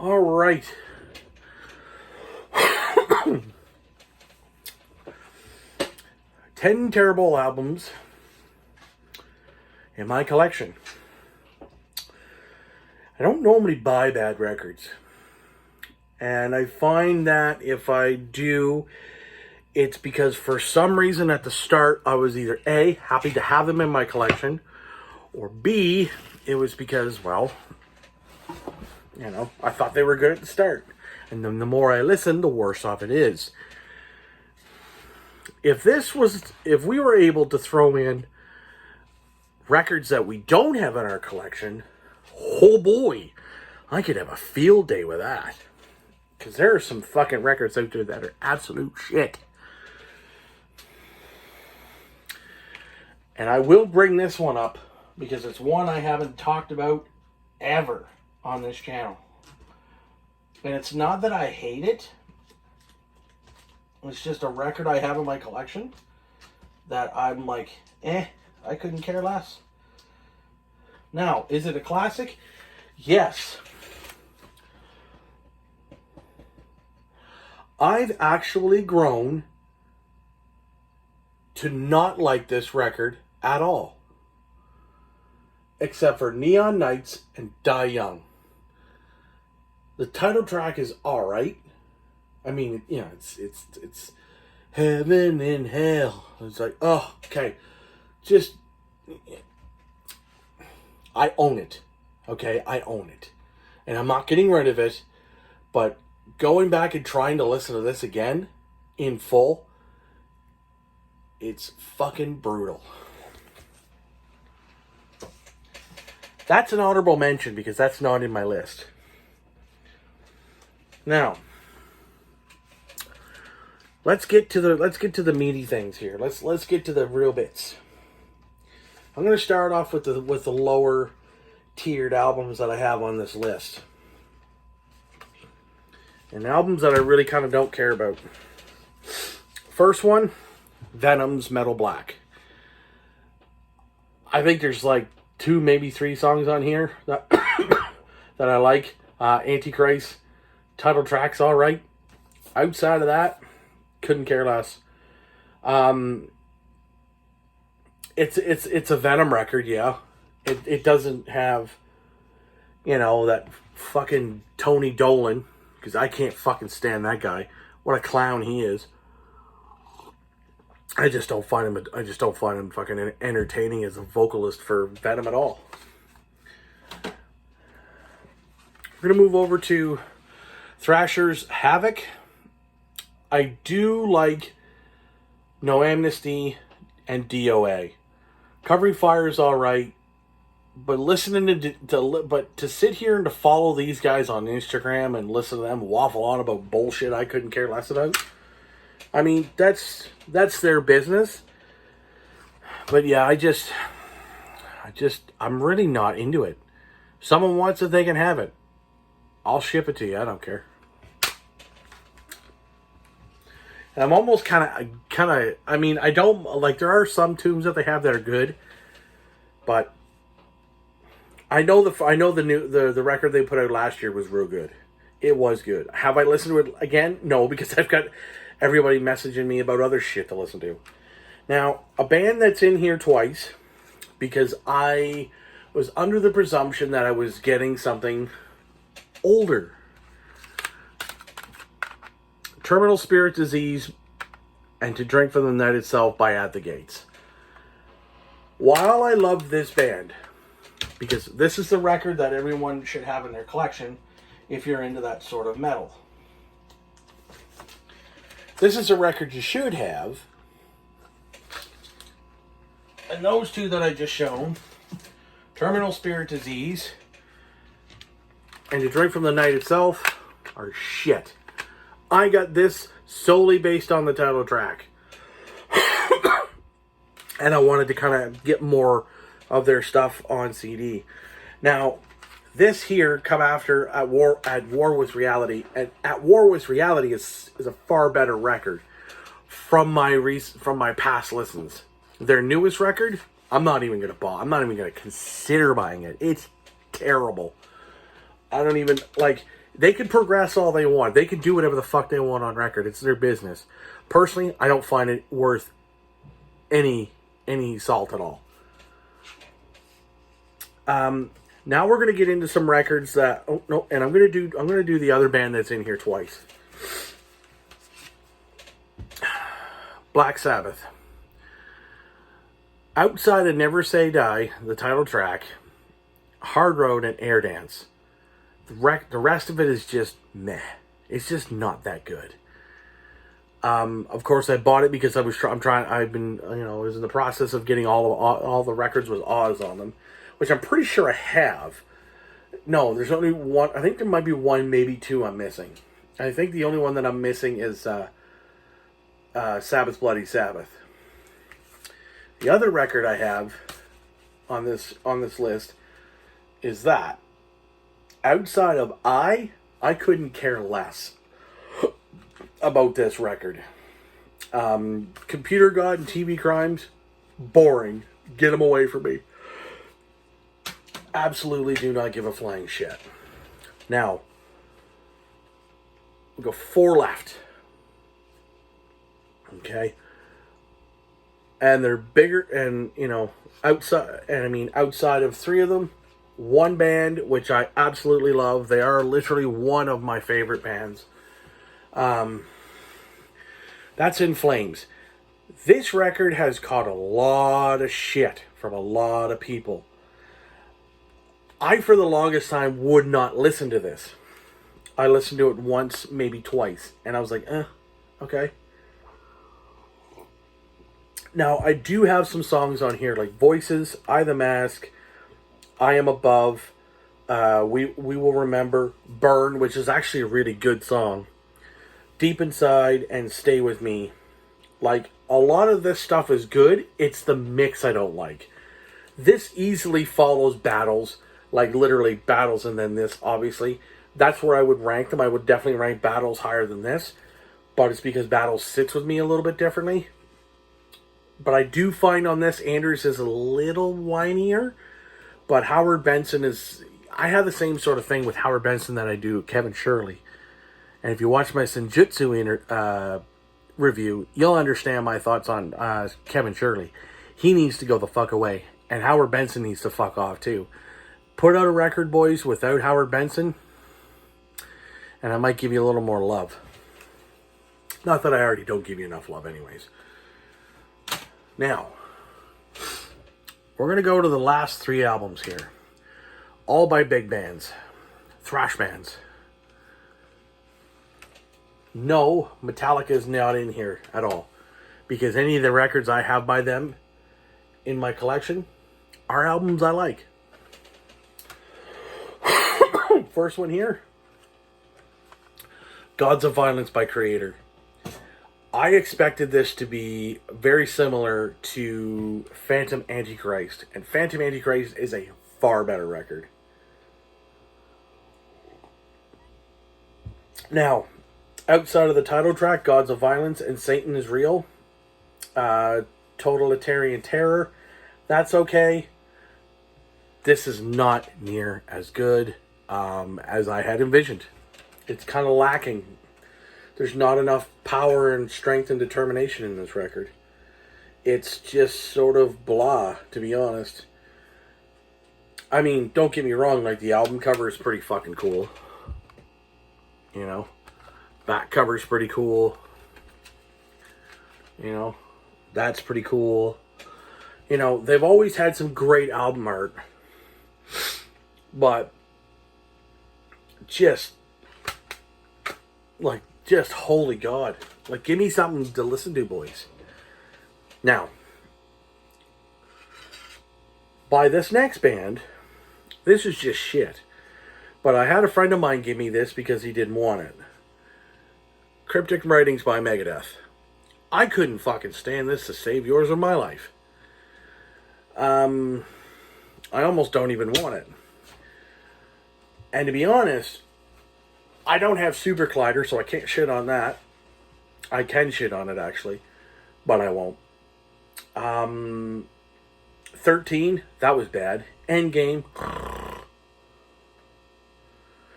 All right. 10 terrible albums in my collection. I don't normally buy bad records. And I find that if I do, it's because for some reason at the start I was either A, happy to have them in my collection, or B, it was because, well, you know, I thought they were good at the start. And then the more I listen, the worse off it is. If we were able to throw in records that we don't have in our collection, oh boy, I could have a field day with that. Because there are some fucking records out there that are absolute shit. And I will bring this one up because it's one I haven't talked about ever on this channel. And it's not that I hate it. It's just a record I have in my collection that I'm like, I couldn't care less. Now, is it a classic? Yes. I've actually grown to not like this record at all. Except for Neon Nights and Die Young. The title track is alright. I mean, you know, it's heaven and hell. It's like, oh, okay. Just, I own it. Okay, I own it. And I'm not getting rid of it. But going back and trying to listen to this again in full, it's fucking brutal. That's an honorable mention because that's not in my list. Now, let's get to the meaty things here. Let's get to the real bits. I'm going to start off with the lower tiered albums that I have on this list. And albums that I really kind of don't care about. First one, Venom's Metal Black. I think there's like 2, maybe 3 songs on here that that I like. Antichrist, title track's alright. Outside of that, couldn't care less. It's a Venom record, yeah. It doesn't have, you know, that fucking Tony Dolan, because I can't fucking stand that guy. What a clown he is. I just don't find him fucking entertaining as a vocalist for Venom at all. We're gonna move over to Thrasher's Havoc. I do like No Amnesty and DOA. Covering Fire is alright, but listening to sit here and to follow these guys on Instagram and listen to them waffle on about bullshit I couldn't care less about. I mean, that's their business. But yeah, I'm really not into it. Someone wants it, they can have it. I'll ship it to you. I don't care. And I'm almost kind of. I mean, I don't like. There are some tunes that they have that are good, but I know the record they put out last year was real good. It was good. Have I listened to it again? No, because I've got everybody messaging me about other shit to listen to. Now, a band that's in here twice, because I was under the presumption that I was getting something older. Terminal Spirit Disease and To Drink from the Night Itself by At the Gates. While I love this band, because this is the record that everyone should have in their collection if you're into that sort of metal. This is a record you should have. And those two that I just shown, Terminal Spirit Disease and To Drink from the Night Itself, are shit. I got this solely based on the title track. And I wanted to kind of get more of their stuff on CD. Now, this here come after At War with Reality. And At War with Reality is a far better record from my past listens. Their newest record, I'm not even going to buy. I'm not even going to consider buying it. It's terrible. I don't even, like, They can progress all they want. They can do whatever the fuck they want on record. It's their business. Personally, I don't find it worth any salt at all. Now we're gonna get into some records that and I'm gonna do the other band that's in here twice. Black Sabbath. Outside of Never Say Die, the title track, Hard Road, and Air Dance, the rest of it is just meh. It's just not that good. Of course, I bought it because I was I was in the process of getting all the records with Oz on them, which I'm pretty sure I have. No, there's only one. I think there might be one, maybe two I'm missing. I think the only one that I'm missing is Sabbath's Bloody Sabbath. The other record I have on this list is that. Outside of I couldn't care less about this record. Computer God and TV Crimes, boring. Get them away from me. Absolutely do not give a flying shit. Now, we'll go 4 left. Okay? And they're bigger, and, outside of 3 of them, one band, which I absolutely love. They are literally one of my favorite bands. That's In Flames. This record has caught a lot of shit from a lot of people. I, for the longest time, would not listen to this. I listened to it once, maybe twice, and I was like, okay. Now, I do have some songs on here, like Voices, I the Mask, I Am Above, we Will Remember, Burn, which is actually a really good song, Deep Inside, and Stay With Me. Like, a lot of this stuff is good, it's the mix I don't like. This easily follows Battles, like literally Battles and then this, obviously. That's where I would rank them. I would definitely rank Battles higher than this, but it's because Battles sits with me a little bit differently. But I do find on this, Anders is a little whinier. But Howard Benson is... I have the same sort of thing with Howard Benson that I do Kevin Shirley. And if you watch my Senjutsu review, you'll understand my thoughts on Kevin Shirley. He needs to go the fuck away. And Howard Benson needs to fuck off too. Put out a record, boys, without Howard Benson, and I might give you a little more love. Not that I already don't give you enough love anyways. Now, we're going to go to the last 3 albums here. All by big bands. Thrash bands. No, Metallica is not in here at all. Because any of the records I have by them in my collection are albums I like. First one here. Gods of Violence by Creator. I expected this to be very similar to Phantom Antichrist. And Phantom Antichrist is a far better record. Now, outside of the title track, Gods of Violence and Satan is Real, Totalitarian Terror, that's okay. This is not near as good as I had envisioned. It's kind of lacking. There's not enough power and strength and determination in this record. It's just sort of blah, to be honest. I mean, don't get me wrong, like, the album cover is pretty fucking cool. You know? Back cover's pretty cool. You know? That's pretty cool. You know, they've always had some great album art. But just holy God. Like, give me something to listen to, boys. Now, by this next band, this is just shit. But I had a friend of mine give me this because he didn't want it. Cryptic Writings by Megadeth. I couldn't fucking stand this to save yours or my life. I almost don't even want it. And to be honest, I don't have Super Collider, so I can't shit on that. I can shit on it, actually. But I won't. 13, that was bad. Endgame.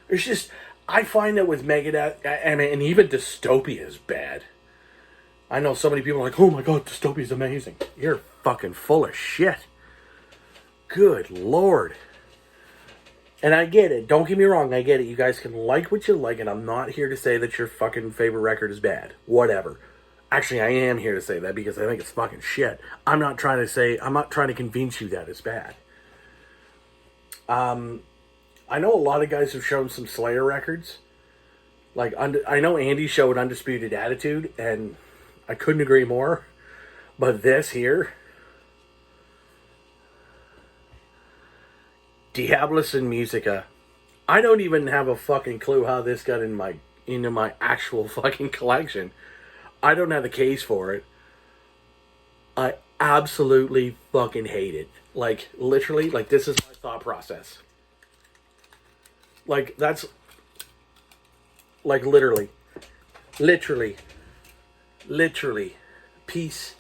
It's just, I find that with Megadeth, and even Dystopia is bad. I know so many people are like, oh my god, Dystopia is amazing. You're fucking full of shit. Good Lord. And I get it. Don't get me wrong. I get it. You guys can like what you like, and I'm not here to say that your fucking favorite record is bad. Whatever. Actually, I am here to say that because I think it's fucking shit. I'm not trying to convince you that it's bad. I know a lot of guys have shown some Slayer records. Like, I know Andy showed Undisputed Attitude, and I couldn't agree more. But this here, Diabolus in Musica, I don't even have a fucking clue how this got into my actual fucking collection. I don't have the case for it. I absolutely fucking hate it. Like, literally, like, this is my thought process. Like, that's, like, literally, piece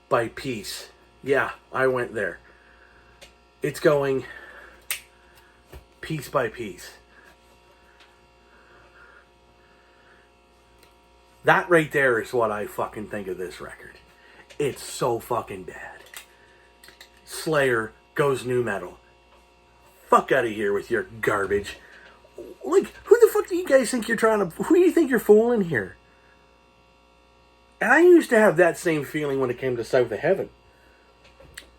by piece. Yeah, I went there. It's going piece by piece. That right there is what I fucking think of this record. It's so fucking bad. Slayer goes nu metal. Fuck out of here with your garbage. Like, who the fuck do you guys think you're who do you think you're fooling here? And I used to have that same feeling when it came to South of Heaven.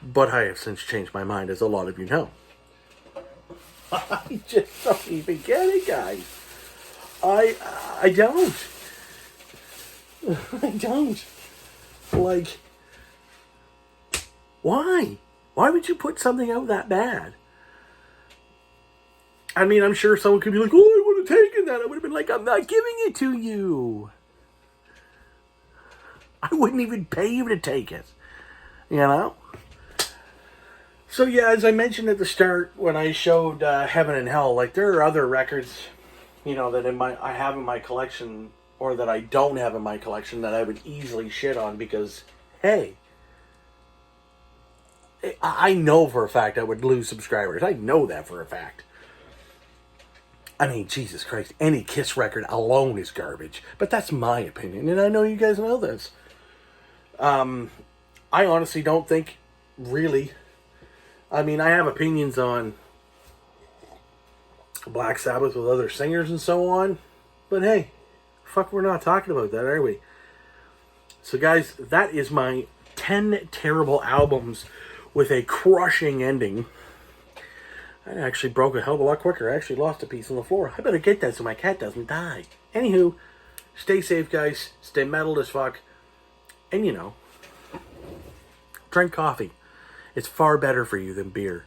But I have since changed my mind, as a lot of you know. I just don't even get it, guys. I don't. I don't. Like, why? Why would you put something out that bad? I mean, I'm sure someone could be like, oh, I would have taken that. I would have been like, I'm not giving it to you. I wouldn't even pay you to take it. You know? So yeah, as I mentioned at the start when I showed Heaven and Hell, like there are other records, you know, that I have in my collection, or that I don't have in my collection, that I would easily shit on because, hey, I know for a fact I would lose subscribers. I know that for a fact. I mean, Jesus Christ, any Kiss record alone is garbage. But that's my opinion, and I know you guys know this. I honestly don't think, really. I mean, I have opinions on Black Sabbath with other singers and so on. But hey, fuck, we're not talking about that, are we? So guys, that is my 10 terrible albums with a crushing ending. I actually broke a hell of a lot quicker. I actually lost a piece on the floor. I better get that so my cat doesn't die. Anywho, stay safe, guys. Stay metal as fuck. And you know, drink coffee. It's far better for you than beer.